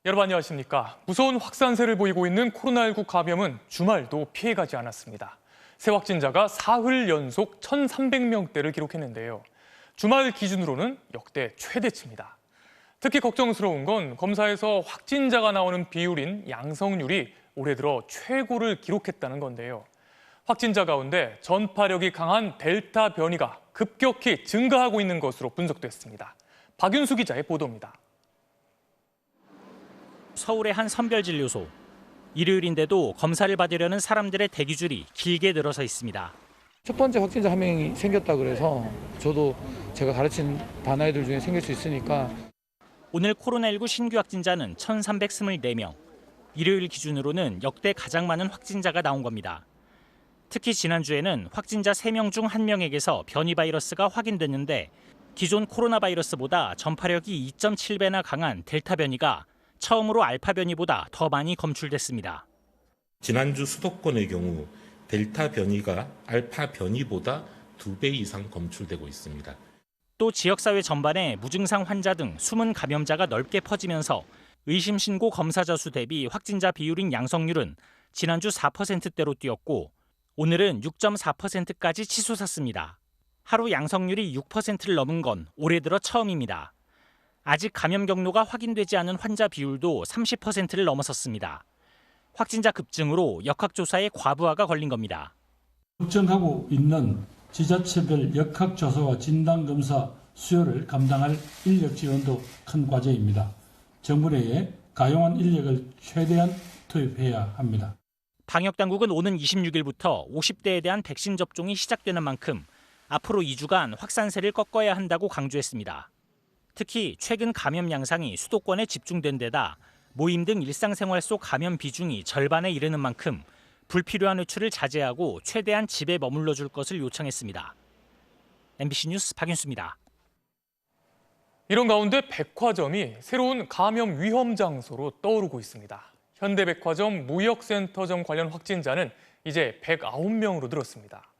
여러분 안녕하십니까. 무서운 확산세를 보이고 있는 코로나19 감염은 주말도 피해가지 않았습니다. 새 확진자가 사흘 연속 1,300명대를 기록했는데요. 주말 기준으로는 역대 최대치입니다. 특히 걱정스러운 건 검사에서 확진자가 나오는 비율인 양성률이 올해 들어 최고를 기록했다는 건데요. 확진자 가운데 전파력이 강한 델타 변이가 급격히 증가하고 있는 것으로 분석됐습니다. 박윤수 기자의 보도입니다. 서울의 한 선별진료소. 일요일인데도 검사를 받으려는 사람들의 대기줄이 길게 늘어서 있습니다. 첫 번째 확진자 한 명이 생겼다 그래서 저도 제가 가르친 반 아이들 중에 생길 수 있으니까. 오늘 코로나19 신규 확진자는 1,324명. 일요일 기준으로는 역대 가장 많은 확진자가 나온 겁니다. 특히 지난주에는 확진자 3명 중 1명에게서 변이 바이러스가 확인됐는데 기존 코로나 바이러스보다 전파력이 2.7배나 강한 델타 변이가 처음으로 알파 변이보다 더 많이 검출됐습니다. 지난주 수도권의 경우 델타 변이가 알파 변이보다 2배 이상 검출되고 있습니다. 또 지역사회 전반에 무증상 환자 등 숨은 감염자가 넓게 퍼지면서 의심 신고 검사자 수 대비 확진자 비율인 양성률은 지난주 4%대로 뛰었고 오늘은 6.4%까지 치솟았습니다. 하루 양성률이 6%를 넘은 건 올해 들어 처음입니다. 아직 감염 경로가 확인되지 않은 환자 비율도 30%를 넘어섰습니다. 확진자 급증으로 역학조사에 과부하가 걸린 겁니다. 걱정하고 있는 지자체별 역학조사와 진단검사 수요를 감당할 인력 지원도 큰 과제입니다. 정부 내에 가용한 인력을 최대한 투입해야 합니다. 방역당국은 오는 26일부터 50대에 대한 백신 접종이 시작되는 만큼 앞으로 2주간 확산세를 꺾어야 한다고 강조했습니다. 특히 최근 감염 양상이 수도권에 집중된 데다 모임 등 일상생활 속 감염 비중이 절반에 이르는 만큼 불필요한 외출을 자제하고 최대한 집에 머물러 줄 것을 요청했습니다. MBC 뉴스 박윤수입니다. 이런 가운데 백화점이 새로운 감염 위험 장소로 떠오르고 있습니다. 현대백화점 무역센터점 관련 확진자는 이제 109명으로 늘었습니다.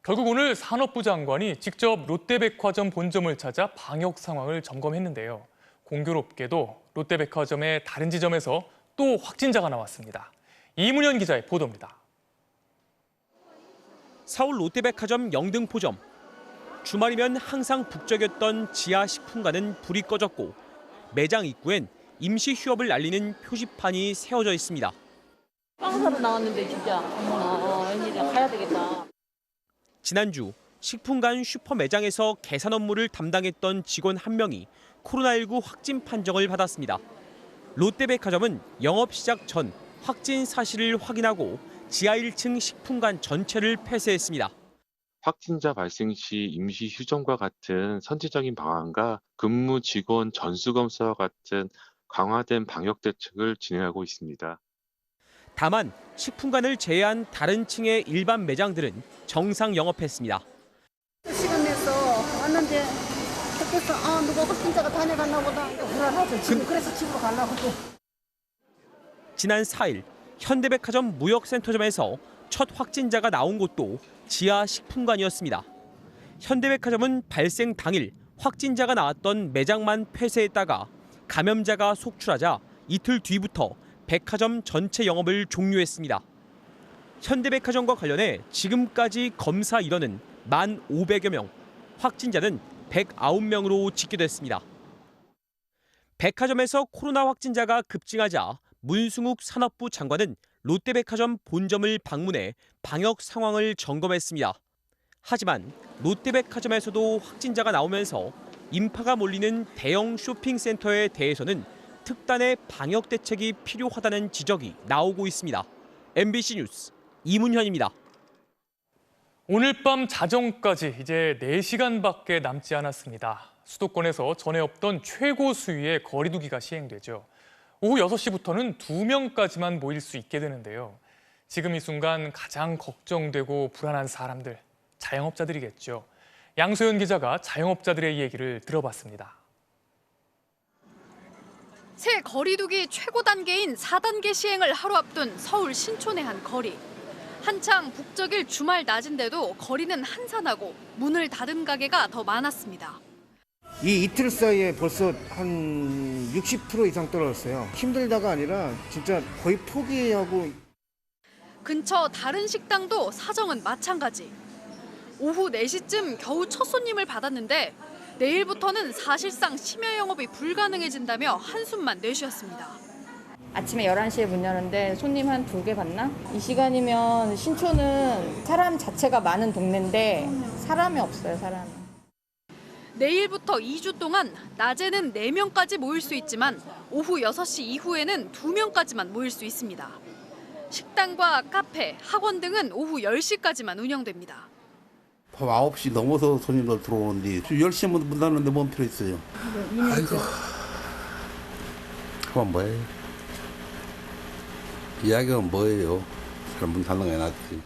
결국 오늘 산업부 장관이 직접 롯데백화점 본점을 찾아 방역 상황을 점검했는데요. 공교롭게도 롯데백화점의 다른 지점에서 또 확진자가 나왔습니다. 이문현 기자의 보도입니다. 서울 롯데백화점 영등포점. 주말이면 항상 북적였던 지하 식품관은 불이 꺼졌고 매장 입구엔 임시 휴업을 알리는 표지판이 세워져 있습니다. 빵 사러 나왔는데 진짜 어머나 웬일이야 가야 되겠다. 지난주 식품관 슈퍼 매장에서 계산 업무를 담당했던 직원 한 명이 코로나19 확진 판정을 받았습니다. 롯데백화점은 영업 시작 전 확진 사실을 확인하고 지하 1층 식품관 전체를 폐쇄했습니다. 확진자 발생 시 임시 휴점과 같은 선제적인 방안과 근무 직원 전수검사와 같은 강화된 방역 대책을 진행하고 있습니다. 다만 식품관을 제외한 다른 층의 일반 매장들은 정상 영업했습니다. 시간 내서 왔는데 밖에서 누가 확진자가 다녀갔나 보다. 불안하죠. 지금 그래서 집으로 가려고 또. 지난 4일 현대백화점 무역센터점에서 첫 확진자가 나온 곳도 지하 식품관이었습니다. 현대백화점은 발생 당일 확진자가 나왔던 매장만 폐쇄했다가 감염자가 속출하자 이틀 뒤부터 백화점 전체 영업을 종료했습니다. 현대백화점과 관련해 지금까지 검사 인원은 1,500여 명, 확진자는 109명으로 집계됐습니다. 백화점에서 코로나 확진자가 급증하자 문승욱 산업부 장관은 롯데백화점 본점을 방문해 방역 상황을 점검했습니다. 하지만 롯데백화점에서도 확진자가 나오면서 인파가 몰리는 대형 쇼핑센터에 대해서는 특단의 방역 대책이 필요하다는 지적이 나오고 있습니다. MBC 뉴스 이문현입니다. 오늘 밤 자정까지 이제 4시간밖에 남지 않았습니다. 수도권에서 전에 없던 최고 수위의 거리 두기가 시행되죠. 오후 6시부터는 2명까지만 모일 수 있게 되는데요. 지금 이 순간 가장 걱정되고 불안한 사람들, 자영업자들이겠죠. 양소연 기자가 자영업자들의 얘기를 들어봤습니다. 새 거리두기 최고 단계인 4단계 시행을 하루 앞둔 서울 신촌의 한 거리. 한창 북적일 주말 낮인데도 거리는 한산하고 문을 닫은 가게가 더 많았습니다. 이 이틀 사이에 벌써 한 60% 이상 떨어졌어요. 힘들다가 아니라 진짜 거의 포기하고. 근처 다른 식당도 사정은 마찬가지. 오후 4시쯤 겨우 첫 손님을 받았는데 내일부터는 사실상 심야 영업이 불가능해진다며 한숨만 내쉬었습니다. 아침에 11시에 문 여는데 손님 한 2개 봤나? 이 시간이면 신촌은 사람 자체가 많은 동네인데 사람이 없어요, 사람이. 내일부터 2주 동안 낮에는 4명까지 모일 수 있지만 오후 6시 이후에는 2명까지만 모일 수 있습니다. 식당과 카페, 학원 등은 오후 10시까지만 운영됩니다. 밤 9시 넘어서 손님들 들어오는데 10시에 문 닫는데 뭔 필요 있어요. 아이고. 그만 뭐예요. 이야기가 뭐예요. 사람 문 닫는 게 낫지.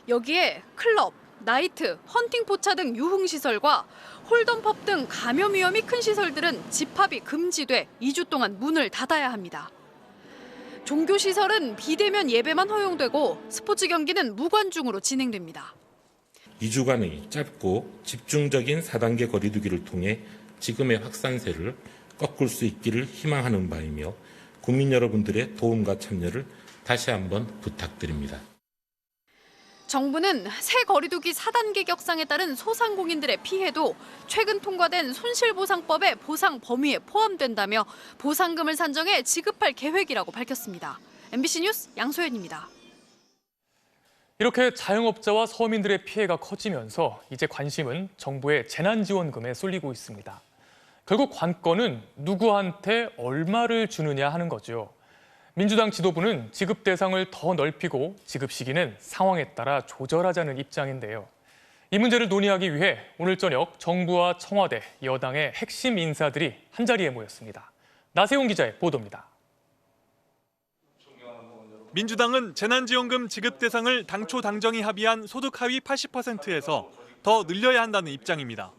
여기에 클럽, 나이트, 헌팅포차 등 유흥시설과 홀덤펍 등 감염 위험이 큰 시설들은 집합이 금지돼 2주 동안 문을 닫아야 합니다. 종교시설은 비대면 예배만 허용되고 스포츠 경기는 무관중으로 진행됩니다. 2주간의 짧고 집중적인 4단계 거리두기를 통해 지금의 확산세를 꺾을 수 있기를 희망하는 바이며 국민 여러분들의 도움과 참여를 다시 한번 부탁드립니다. 정부는 새 거리두기 4단계 격상에 따른 소상공인들의 피해도 최근 통과된 손실보상법의 보상 범위에 포함된다며 보상금을 산정해 지급할 계획이라고 밝혔습니다. MBC 뉴스 양소연입니다. 이렇게 자영업자와 서민들의 피해가 커지면서 이제 관심은 정부의 재난지원금에 쏠리고 있습니다. 결국 관건은 누구한테 얼마를 주느냐 하는 거죠. 민주당 지도부는 지급 대상을 더 넓히고 지급 시기는 상황에 따라 조절하자는 입장인데요. 이 문제를 논의하기 위해 오늘 저녁 정부와 청와대, 여당의 핵심 인사들이 한자리에 모였습니다. 나세훈 기자의 보도입니다. 민주당은 재난지원금 지급 대상을 당초 당정이 합의한 소득 하위 80%에서 더 늘려야 한다는 입장입니다.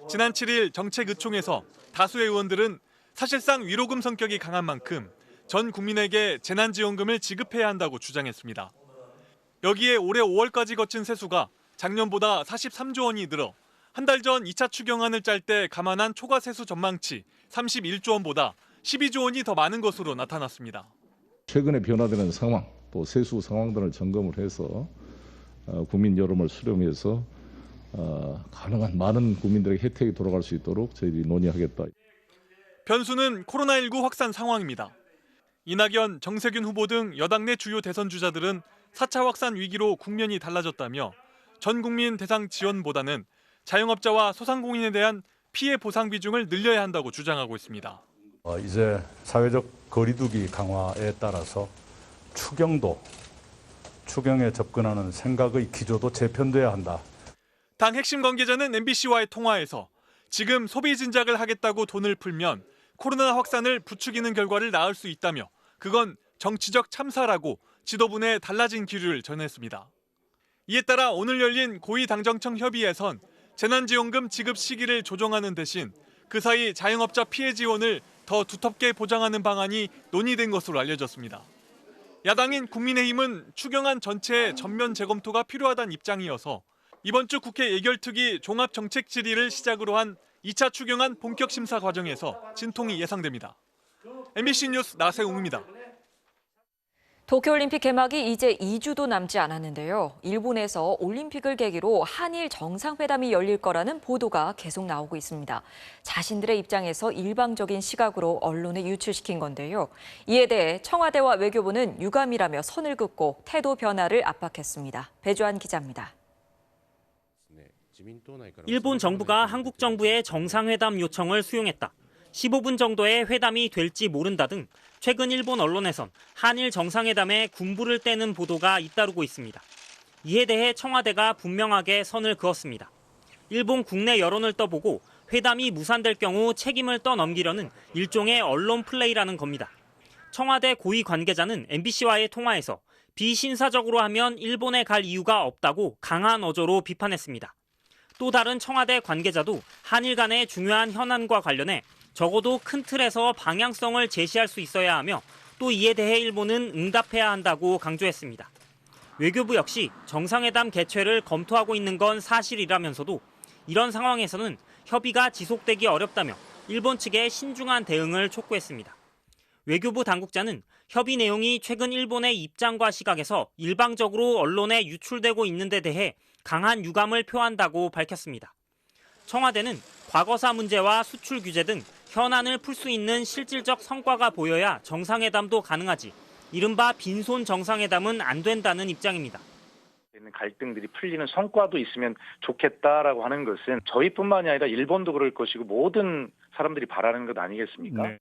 지난 7일 정책의총에서 다수의 의원들은 사실상 위로금 성격이 강한 만큼 전 국민에게 재난지원금을 지급해야 한다고 주장했습니다. 여기에 올해 5월까지 거친 세수가 작년보다 43조 원이 늘어 한 달 전 2차 추경안을 짤 때 감안한 초과 세수 전망치 31조 원보다 12조 원이 더 많은 것으로 나타났습니다. 최근에 변화되는 상황, 또 세수 상황 등을 점검을 해서 국민 여론을 수렴해서 가능한 많은 국민들에게 혜택이 돌아갈 수 있도록 저희들이 논의하겠다. 변수는 코로나19 확산 상황입니다. 이낙연, 정세균 후보 등 여당 내 주요 대선 주자들은 4차 확산 위기로 국면이 달라졌다며 전 국민 대상 지원보다는 자영업자와 소상공인에 대한 피해 보상 비중을 늘려야 한다고 주장하고 있습니다. 이제 사회적 거리두기 강화에 따라서 추경에 접근하는 생각의 기조도 재편돼야 한다. 당 핵심 관계자는 MBC와의 통화에서 지금 소비 진작을 하겠다고 돈을 풀면 코로나 확산을 부추기는 결과를 낳을 수 있다며 그건 정치적 참사라고 지도부 내 달라진 기류를 전했습니다. 이에 따라 오늘 열린 고위당정청 협의에선 재난지원금 지급 시기를 조정하는 대신 그 사이 자영업자 피해 지원을 더 두텁게 보장하는 방안이 논의된 것으로 알려졌습니다. 야당인 국민의힘은 추경안 전체의 전면 재검토가 필요하다는 입장이어서 이번 주 국회 예결특위 종합정책 질의를 시작으로 한 2차 추경안 본격 심사 과정에서 진통이 예상됩니다. MBC 뉴스 나세웅입니다. 도쿄올림픽 개막이 이제 2주도 남지 않았는데요. 일본에서 올림픽을 계기로 한일 정상회담이 열릴 거라는 보도가 계속 나오고 있습니다. 자신들의 입장에서 일방적인 시각으로 언론에 유출시킨 건데요. 이에 대해 청와대와 외교부는 유감이라며 선을 긋고 태도 변화를 압박했습니다. 배주한 기자입니다. 일본 정부가 한국 정부의 정상회담 요청을 수용했다. 15분 정도의 회담이 될지 모른다 등 최근 일본 언론에선 한일 정상회담에 군부를 떼는 보도가 잇따르고 있습니다. 이에 대해 청와대가 분명하게 선을 그었습니다. 일본 국내 여론을 떠보고 회담이 무산될 경우 책임을 떠넘기려는 일종의 언론 플레이라는 겁니다. 청와대 고위 관계자는 MBC와의 통화에서 비신사적으로 하면 일본에 갈 이유가 없다고 강한 어조로 비판했습니다. 또 다른 청와대 관계자도 한일 간의 중요한 현안과 관련해 적어도 큰 틀에서 방향성을 제시할 수 있어야 하며 또 이에 대해 일본은 응답해야 한다고 강조했습니다. 외교부 역시 정상회담 개최를 검토하고 있는 건 사실이라면서도 이런 상황에서는 협의가 지속되기 어렵다며 일본 측에 신중한 대응을 촉구했습니다. 외교부 당국자는 협의 내용이 최근 일본의 입장과 시각에서 일방적으로 언론에 유출되고 있는 데 대해 강한 유감을 표한다고 밝혔습니다. 청와대는 과거사 문제와 수출 규제 등 현안을 풀 수 있는 실질적 성과가 보여야 정상회담도 가능하지 이른바 빈손 정상회담은 안 된다는 입장입니다. 갈등들이 풀리는 성과도 있으면 좋겠다라고 하는 것은 저희뿐만이 아니라 일본도 그럴 것이고 모든 사람들이 바라는 것 아니겠습니까? 네.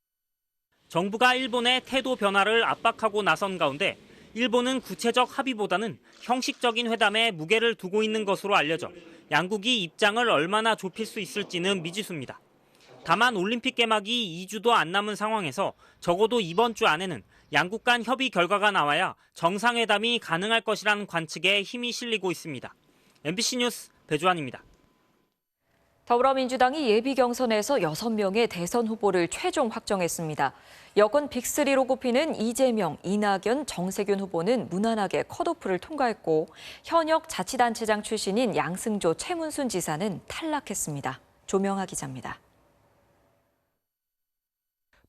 정부가 일본의 태도 변화를 압박하고 나선 가운데 일본은 구체적 합의보다는 형식적인 회담에 무게를 두고 있는 것으로 알려져 양국이 입장을 얼마나 좁힐 수 있을지는 미지수입니다. 다만 올림픽 개막이 2주도 안 남은 상황에서 적어도 이번 주 안에는 양국 간 협의 결과가 나와야 정상회담이 가능할 것이라는 관측에 힘이 실리고 있습니다. MBC 뉴스 배주환입니다. 더불어민주당이 예비 경선에서 6명의 대선 후보를 최종 확정했습니다. 여권 빅3로 꼽히는 이재명, 이낙연, 정세균 후보는 무난하게 컷오프를 통과했고 현역 자치단체장 출신인 양승조, 최문순 지사는 탈락했습니다. 조명하 기자입니다.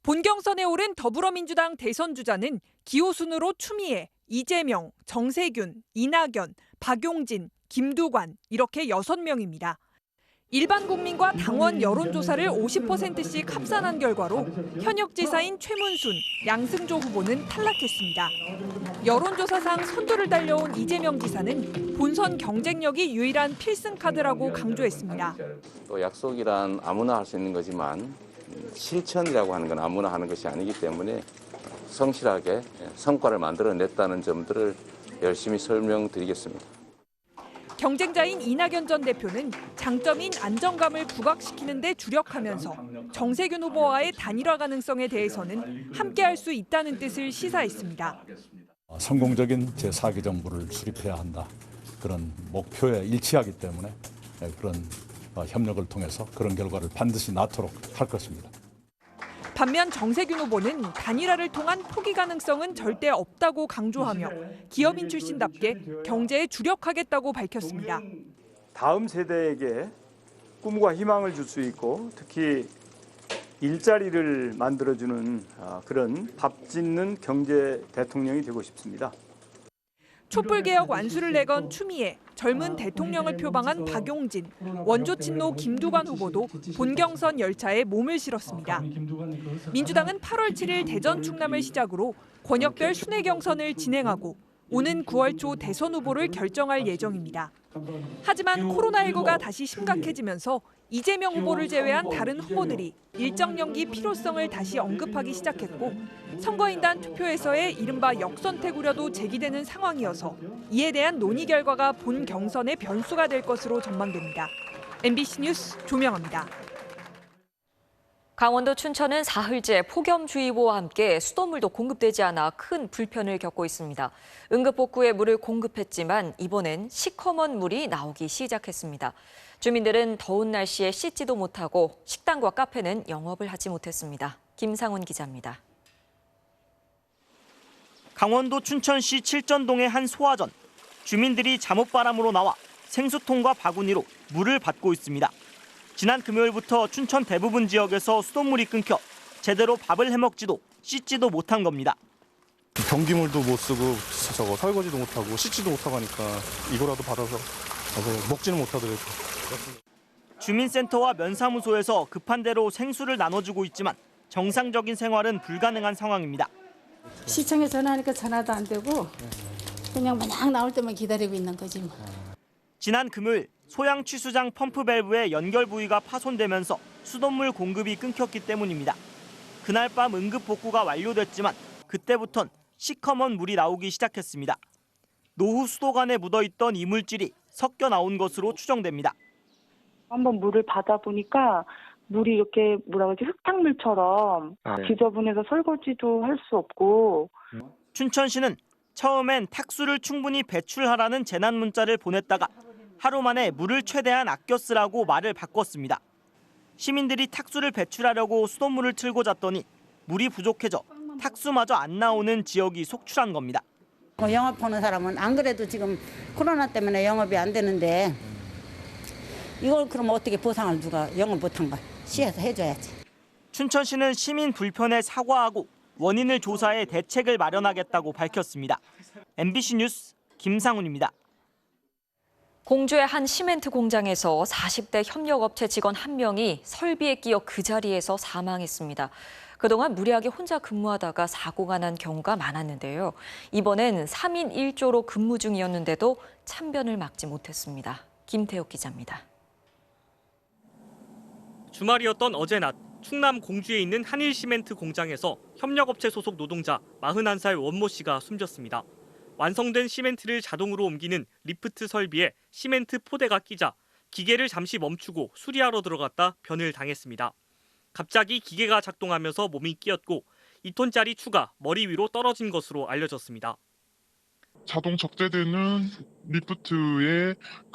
본경선에 오른 더불어민주당 대선 주자는 기호순으로 추미애, 이재명, 정세균, 이낙연, 박용진, 김두관 이렇게 6명입니다. 일반 국민과 당원 여론조사를 50%씩 합산한 결과로 현역 지사인 최문순, 양승조 후보는 탈락했습니다. 여론조사상 선두를 달려온 이재명 지사는 본선 경쟁력이 유일한 필승 카드라고 강조했습니다. 또 약속이란 아무나 할 수 있는 거지만 실천이라고 하는 건 아무나 하는 것이 아니기 때문에 성실하게 성과를 만들어냈다는 점들을 열심히 설명드리겠습니다. 경쟁자인 이낙연 전 대표는 장점인 안정감을 부각시키는 데 주력하면서 정세균 후보와의 단일화 가능성에 대해서는 함께할 수 있다는 뜻을 시사했습니다. 성공적인 제4기 정부를 수립해야 한다. 그런 목표에 일치하기 때문에 그런 협력을 통해서 그런 결과를 반드시 낳도록 할 것입니다. 반면 정세균 후보는 단일화를 통한 포기 가능성은 절대 없다고 강조하며 기업인 출신답게 경제에 주력하겠다고 밝혔습니다. 다음 세대에게 꿈과 희망을 줄 수 있고 특히 일자리를 만들어주는 그런 밥 짓는 경제 대통령이 되고 싶습니다. 촛불개혁 완수를 내건 추미애, 젊은 대통령을 표방한 박용진, 원조 친노 김두관 후보도 본경선 열차에 몸을 실었습니다. 민주당은 8월 7일 대전 충남을 시작으로 권역별 순회 경선을 진행하고 오는 9월 초 대선 후보를 결정할 예정입니다. 하지만 코로나19가 다시 심각해지면서 이재명 후보를 제외한 다른 후보들이 일정 연기 필요성을 다시 언급하기 시작했고 선거인단 투표에서의 이른바 역선택 우려도 제기되는 상황이어서 이에 대한 논의 결과가 본 경선의 변수가 될 것으로 전망됩니다. MBC 뉴스 조명아입니다. 강원도 춘천은 사흘째 폭염주의보와 함께 수돗물도 공급되지 않아 큰 불편을 겪고 있습니다. 응급복구에 물을 공급했지만 이번엔 시커먼 물이 나오기 시작했습니다. 주민들은 더운 날씨에 씻지도 못하고 식당과 카페는 영업을 하지 못했습니다. 김상훈 기자입니다. 강원도 춘천시 칠전동의 한 소화전. 주민들이 잠옷바람으로 나와 생수통과 바구니로 물을 받고 있습니다. 지난 금요일부터 춘천 대부분 지역에서 수돗물이 끊겨 제대로 밥을 해먹지도 씻지도 못한 겁니다. 변기물도 못 쓰고 설거지도 못하고 씻지도 못하고 하니까 이거라도 받아서 먹지는 못하더라고요. 주민센터와 면사무소에서 급한 대로 생수를 나눠주고 있지만 정상적인 생활은 불가능한 상황입니다. 시청에 전화하니까 전화도 안 되고 그냥 마냥 나올 때만 기다리고 있는 거지 뭐. 지난 금요일 소양 취수장 펌프 밸브의 연결 부위가 파손되면서 수돗물 공급이 끊겼기 때문입니다. 그날 밤 응급 복구가 완료됐지만 그때부턴 시커먼 물이 나오기 시작했습니다. 노후 수도관에 묻어있던 이물질이 섞여 나온 것으로 추정됩니다. 한번 물을 받아보니까 물이 이렇게 흙탕물처럼 지저분해서 설거지도 할 수 없고. 춘천시는 처음엔 탁수를 충분히 배출하라는 재난 문자를 보냈다가 하루 만에 물을 최대한 아껴 쓰라고 말을 바꿨습니다. 시민들이 탁수를 배출하려고 수돗물을 틀고 잤더니 물이 부족해져 탁수마저 안 나오는 지역이 속출한 겁니다. 영업하는 사람은 안 그래도 지금 코로나 때문에 영업이 안 되는데 이걸 그럼 어떻게 보상을 누가 영을 못한 걸 시에서 해줘야지. 춘천시는 시민 불편에 사과하고 원인을 조사해 대책을 마련하겠다고 밝혔습니다. MBC 뉴스 김상훈입니다. 공주의 한 시멘트 공장에서 40대 협력업체 직원 1명이 설비에 끼어 그 자리에서 사망했습니다. 그동안 무리하게 혼자 근무하다가 사고가 난 경우가 많았는데요. 이번엔 3인 1조로 근무 중이었는데도 참변을 막지 못했습니다. 김태욱 기자입니다. 주말이었던 어제 낮 충남 공주에 있는 한일시멘트 공장에서 협력업체 소속 노동자 41살 원모 씨가 숨졌습니다. 완성된 시멘트를 자동으로 옮기는 리프트 설비에 시멘트 포대가 끼자 기계를 잠시 멈추고 수리하러 들어갔다 변을 당했습니다. 갑자기 기계가 작동하면서 몸이 끼었고 2톤짜리 추가 머리 위로 떨어진 것으로 알려졌습니다. 자동 적재되는 리프트에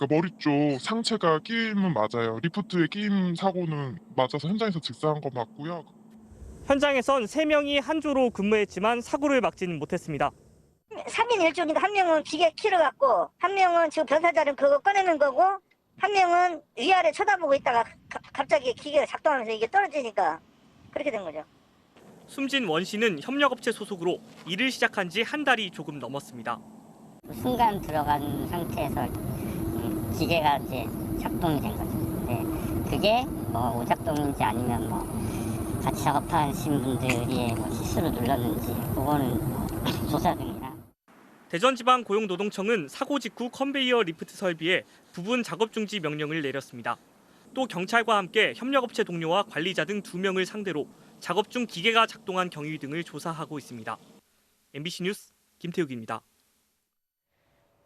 머리 쪽 상체가 끼임은 맞아요. 리프트에 끼임 사고는 맞아서 현장에서 직사한 거 맞고요. 현장에선 3명이 한 조로 근무했지만 사고를 막지는 못했습니다. 3인 1조니까 한 명은 기계 키러갖고 한 명은 지금 변사자는 그거 꺼내는 거고 한 명은 위아래 쳐다보고 있다가 갑자기 기계가 작동하면서 이게 떨어지니까 그렇게 된 거죠. 숨진 원 씨는 협력업체 소속으로 일을 시작한 지 한 달이 조금 넘었습니다. 순간 들어간 상태에서 기계가 이제 작동이 된 거죠. 근데 그게 뭐 오작동인지 아니면 뭐 같이 작업하신 분들이 뭐 실수로 눌렀는지 그거는 조사 중이라. 대전지방고용노동청은 사고 직후 컨베이어 리프트 설비에 부분 작업 중지 명령을 내렸습니다. 또 경찰과 함께 협력업체 동료와 관리자 등 2명을 상대로 작업 중 기계가 작동한 경위 등을 조사하고 있습니다. MBC 뉴스 김태욱입니다.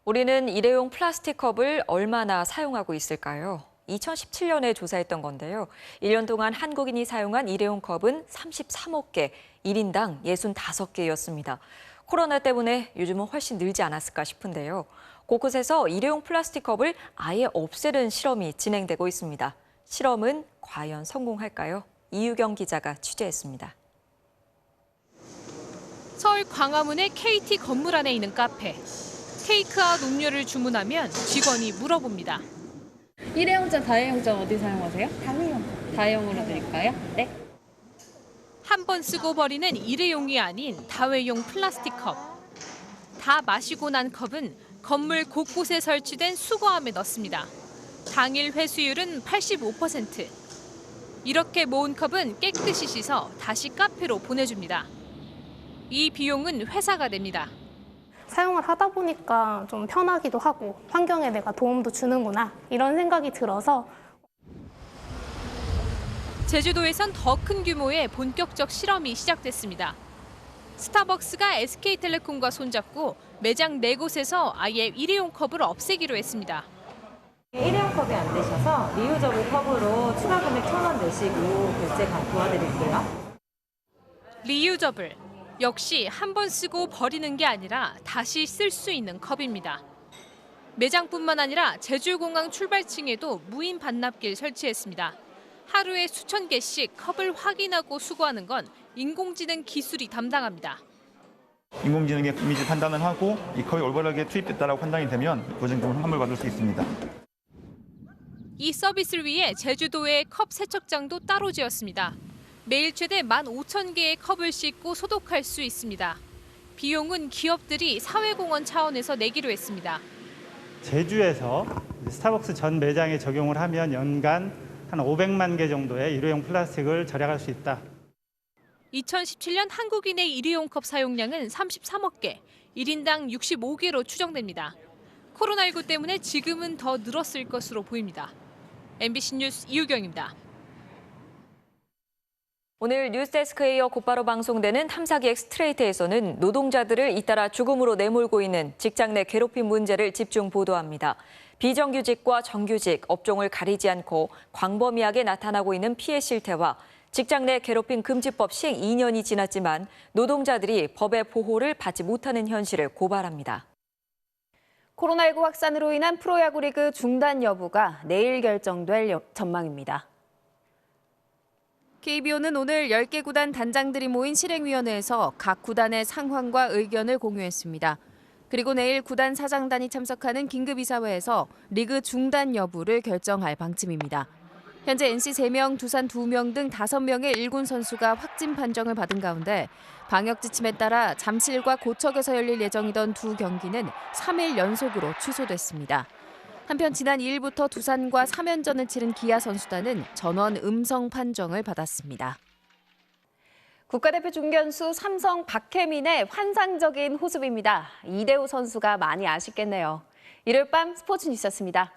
우리는 일회용 플라스틱 컵을 얼마나 사용하고 있을까요? 2017년에 조사했던 건데요. 1년 동안 한국인이 사용한 일회용 컵은 33억 개, 1인당 65개였습니다. 코로나 때문에 요즘은 훨씬 늘지 않았을까 싶은데요. 곳곳에서 일회용 플라스틱 컵을 아예 없애는 실험이 진행되고 있습니다. 실험은 과연 성공할까요? 이유경 기자가 취재했습니다. 서울 광화문의 KT 건물 안에 있는 카페. 테이크아웃 음료를 주문하면 직원이 물어봅니다. 일회용잔, 다회용잔 어디 사용하세요? 다회용으로 드릴까요? 네. 한 번 쓰고 버리는 일회용이 아닌 다회용 플라스틱 컵. 다 마시고 난 컵은 건물 곳곳에 설치된 수거함에 넣습니다. 당일 회수율은 85%. 이렇게 모은 컵은 깨끗이 씻어 다시 카페로 보내줍니다. 이 비용은 회사가 냅니다. 사용을 하다 보니까 좀 편하기도 하고 환경에 내가 도움도 주는구나 이런 생각이 들어서. 제주도에선 더 큰 규모의 본격적 실험이 시작됐습니다. 스타벅스가 SK텔레콤과 손잡고 매장 4곳에서 아예 일회용 컵을 없애기로 했습니다. 일회용 컵이 안 되셔서 리유저블 컵으로 추가 금액 1,000원 내시고 결제 도와드릴게요. 리유저블. 역시 한 번 쓰고 버리는 게 아니라 다시 쓸 수 있는 컵입니다. 매장뿐만 아니라 제주공항 출발층에도 무인 반납기를 설치했습니다. 하루에 수천 개씩 컵을 확인하고 수거하는 건 인공지능 기술이 담당합니다. 인공지능의 이미지 판단을 하고 이 컵이 올바르게 투입됐다고 판단이 되면 보증금을 환불받을 수 있습니다. 이 서비스를 위해 제주도에 컵 세척장도 따로 지었습니다. 매일 최대 15,000개의 컵을 씻고 소독할 수 있습니다. 비용은 기업들이 사회공헌 차원에서 내기로 했습니다. 제주에서 스타벅스 전 매장에 적용을 하면 연간 한 500만 개 정도의 일회용 플라스틱을 절약할 수 있다. 2017년 한국인의 일회용 컵 사용량은 33억 개, 1인당 65개로 추정됩니다. 코로나19 때문에 지금은 더 늘었을 것으로 보입니다. MBC 뉴스 이유경입니다. 오늘 뉴스데스크에 이어 곧바로 방송되는 탐사기 엑스트레이트에서는 노동자들을 잇따라 죽음으로 내몰고 있는 직장 내 괴롭힘 문제를 집중 보도합니다. 비정규직과 정규직, 업종을 가리지 않고 광범위하게 나타나고 있는 피해 실태와 직장 내 괴롭힘 금지법 시행 2년이 지났지만 노동자들이 법의 보호를 받지 못하는 현실을 고발합니다. 코로나19 확산으로 인한 프로야구 리그 중단 여부가 내일 결정될 전망입니다. KBO는 오늘 10개 구단 단장들이 모인 실행위원회에서 각 구단의 상황과 의견을 공유했습니다. 그리고 내일 구단 사장단이 참석하는 긴급이사회에서 리그 중단 여부를 결정할 방침입니다. 현재 NC 3명, 두산 2명 등 5명의 1군 선수가 확진 판정을 받은 가운데 방역 지침에 따라 잠실과 고척에서 열릴 예정이던 두 경기는 3일 연속으로 취소됐습니다. 한편 지난 2일부터 두산과 3연전을 치른 기아 선수단은 전원 음성 판정을 받았습니다. 국가대표 중견수 삼성 박혜민의 환상적인 호흡입니다. 이대호 선수가 많이 아쉽겠네요. 일요일 밤 스포츠 뉴스였습니다.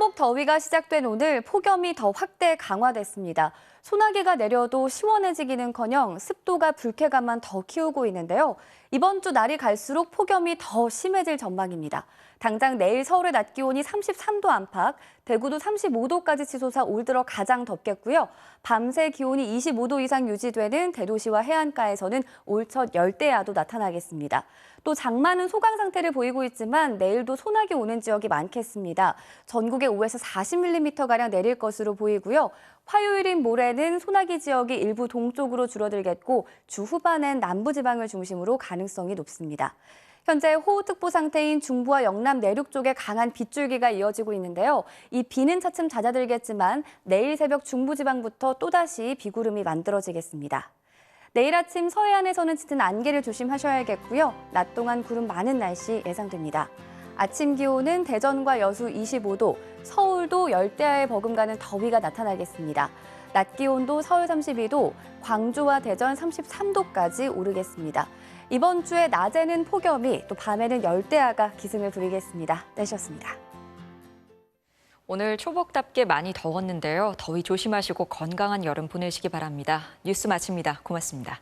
삼복 더위가 시작된 오늘 폭염이 더 확대 강화됐습니다. 소나기가 내려도 시원해지기는커녕 습도가 불쾌감만 더 키우고 있는데요. 이번 주 날이 갈수록 폭염이 더 심해질 전망입니다. 당장 내일 서울의 낮 기온이 33도 안팎, 대구도 35도까지 치솟아 올 들어 가장 덥겠고요. 밤새 기온이 25도 이상 유지되는 대도시와 해안가에서는 올 첫 열대야도 나타나겠습니다. 또 장마는 소강 상태를 보이고 있지만 내일도 소나기 오는 지역이 많겠습니다. 전국에 5에서 40mm가량 내릴 것으로 보이고요. 화요일인 모레는 소나기 지역이 일부 동쪽으로 줄어들겠고 주 후반엔 남부지방을 중심으로 가능성이 높습니다. 현재 호우특보 상태인 중부와 영남 내륙 쪽에 강한 빗줄기가 이어지고 있는데요. 이 비는 차츰 잦아들겠지만 내일 새벽 중부지방부터 또다시 비구름이 만들어지겠습니다. 내일 아침 서해안에서는 짙은 안개를 조심하셔야겠고요. 낮 동안 구름 많은 날씨 예상됩니다. 아침 기온은 대전과 여수 25도, 서울도 열대야에 버금가는 더위가 나타나겠습니다. 낮 기온도 서울 32도, 광주와 대전 33도까지 오르겠습니다. 이번 주에 낮에는 폭염이, 또 밤에는 열대야가 기승을 부리겠습니다. 날씨였습니다. 오늘 초복답게 많이 더웠는데요. 더위 조심하시고 건강한 여름 보내시기 바랍니다. 뉴스 마칩니다. 고맙습니다.